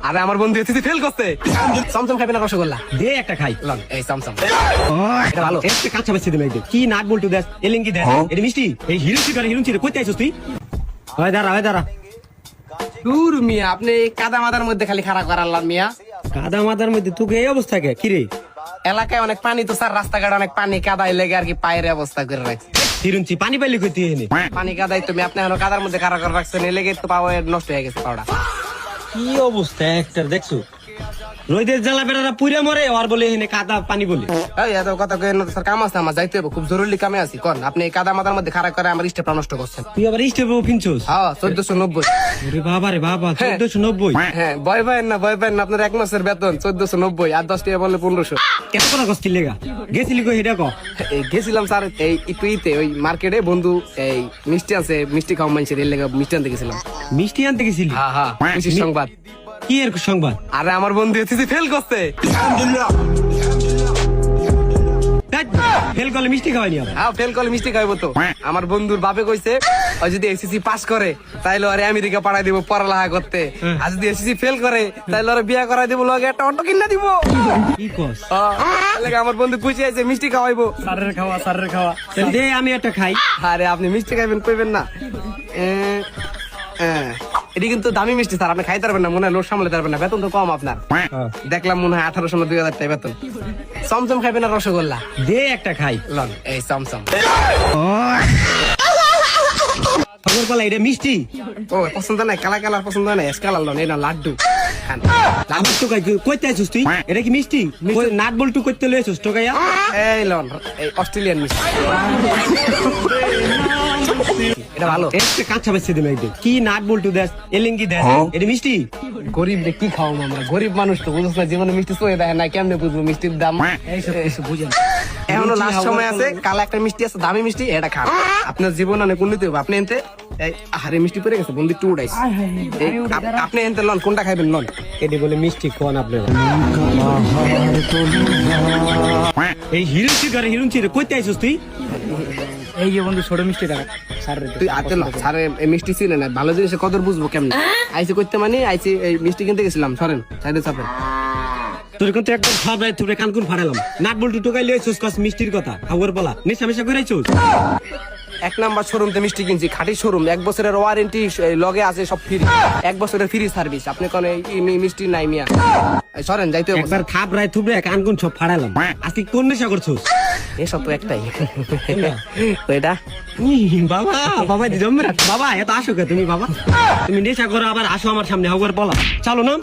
আরে আমার বন্ধু এসেছি ফেল করতে। চমচম খাইবে না রসগোল্লা? দে একটা খাই। লন এই চমচম। এটা ভালো। একটা কাঁচা বেশি দিন এইটা। কি নাট বল্টু দেস, এলিঙ্গি দেস। এটা মিষ্টি। এই হিরো চিরে কইতে আইছস তুই? হয় দাঁড়া। দূর মিয়া, আপনি এই কাদা মাদার মধ্যে খালি খাড়া করালাম মিয়া। কাদা মাদার মধ্যে তোকে এই অবস্থা কে? কি রে? এলাকায় অনেক পানি তো স্যার, রাস্তাঘাট অনেক পানি কাদায় লেগে আর কি পায়ের অবস্থা করে রাখছে। হিরুঞ্চি পানি পাইলি কইতে এনে। পানি কাদায় তুমি আপনি এখন কাদার মধ্যে খাড়া করে রাখছেন, এ লেগে তো পাওয়া নষ্ট হয়ে গেছে পাওয়া। কি অবস্থা একটা দেখছো? রোদের জ্বালা বেড়ারা পুড়ে মরে আর বলে এনে কাদা পানি বলে। এই এত কথা কই না স্যার, কাম আছে আমার, যাইতে হবে, খুব জরুরি কামে আছি। কোন আপনি এই কাদা মাদার মধ্যে খাড়া করে আমার স্টেপটা নষ্ট করছেন। তুই আবার স্টেপ ফিনছস? হ্যাঁ 1490। ওরে বাবা রে বাবা, 1490। হ্যাঁ ভয় পাবেন না, আপনার এক মাসের বেতন 1490 আর 10 টাকা বললে 1500। কেন কথা কষ্টি লেগা গেছিলি কই হেডা ক? এই গেছিলাম স্যার এই একটু ওই মার্কেটে, বন্ধু এই মিষ্টি আছে, মিষ্টি খাওয়া মানুষের, এর লেগে মিষ্টি আনতে গেছিলাম। মিষ্টি আনতে গেছিলি? হ্যাঁ খুশির সংবাদ। কি এর সংবাদ? আরে আমার বন্ধু এসেছি ফেল করতে। ফেল করলে মিষ্টি খাওয়াইনি আবার? হ্যাঁ ফেল করলে মিষ্টি খাইবো তো। আমার বন্ধুর বাপে কইছে ও যদি এসএসসি পাস করে তাইলে ওরে আমেরিকা পাঠাই দিব পড়ালেখা করতে, আর যদি এসএসসি ফেল করে তাইলে ওরে বিয়া করাই দিব, লগে একটা অটো কিনা দিব। কি কস? লাগে আমার বন্ধু খুশি আছে, মিষ্টি খাওয়াইবো। সারের খাওয়া। তাহলে দে আমি একটা খাই। আরে আপনি মিষ্টি খাইবেন কইবেন না? এটি কিন্তু দামি মিষ্টি স্যার, আপনি খাইতে পারবেন না, মনে হয় লোড সামলাতে পারবেন না, বেতন তো কম আপনার। দেখলাম মনে হয় 1800 না 2000 টাকা বেতন। চমচম খাইবেন না রসগোল্লা? দে একটা খাই। লন এই চমচম। খবর পালা এটা মিষ্টি? ও পছন্দ নাই, কালা কালার পছন্দ নাই, এসকালার লন, এই না লাড্ডু খান। আমার তো কইতে আইছস তুই? এটা কি মিষ্টি? নাট বল্টু কইতে লইছস তো গায়া? এই লন এই অস্ট্রেলিয়ান মিষ্টি। এটা ভালো। একটা কাঁচা বেশি দিন এইটা। কি নাট বল্টু দেস, এলিঙ্গি দেস। এটা মিষ্টি? গরিব রে কি খাওয়াবো আমরা, গরিব মানুষ তো বুঝছ না, জীবনে মিষ্টি চয়ে দেয় না, কেমনে বুঝবো মিষ্টির দাম? এইসব কিছু বুঝেন। এখনো লাস্ট সময় আছে, কালা একটা মিষ্টি আছে দামি মিষ্টি, এটা খান, আপনার জীবন অনেক উন্নতি হবে। আপনি এনতে আরে মিষ্টি পড়ে গেছে, বন্ধু একটু উড়াইছে। আপনি এনতে লন, কোনটা খাইবেন লন? এটি বলে মিষ্টি কোন আপনারা? এই হিরুঞ্চিরে কইতে আইছস তুই? এই যে বন্ধু ছোট মিষ্টি টাকা স্যার, তুই আতে না সারে এই মিষ্টি চিনে না, ভালো জিনিসের কদর বুঝবো কেমনে? আইসি করতে মানে আইসি এই মিষ্টি কিনতে গেছিলাম, সরেন সাইডে চাপেন। তোর কিন্তু একদম সব রাত তুই কানকুন ফাড়ালাম। নাট বল্টু টোকাই লইছস কস মিষ্টির কথা, খবর বলা নেশা কইরাইছস। এক নাম্বার শোরুম তে মিষ্টি কিনছি, খাঁটি শোরুম, 1 বছরের ওয়ারেন্টি লগে আছে, সব ফ্রি, 1 বছরের ফ্রি সার্ভিস। আপনি কোন মিষ্টি নাই মিয়া, সরেন যাইতে হবে। একবার থাপ রায় থুবরে কানকুন সব ফাড়ালাম। আজকে কোন নেশা করছস? এসব তো একটাই তো এটা। বাবা জমরা বাবা এত আসো কে তুমি? বাবা তুমি নেশা করো আবার আসো আমার সামনে, খবর বলা। চলো না।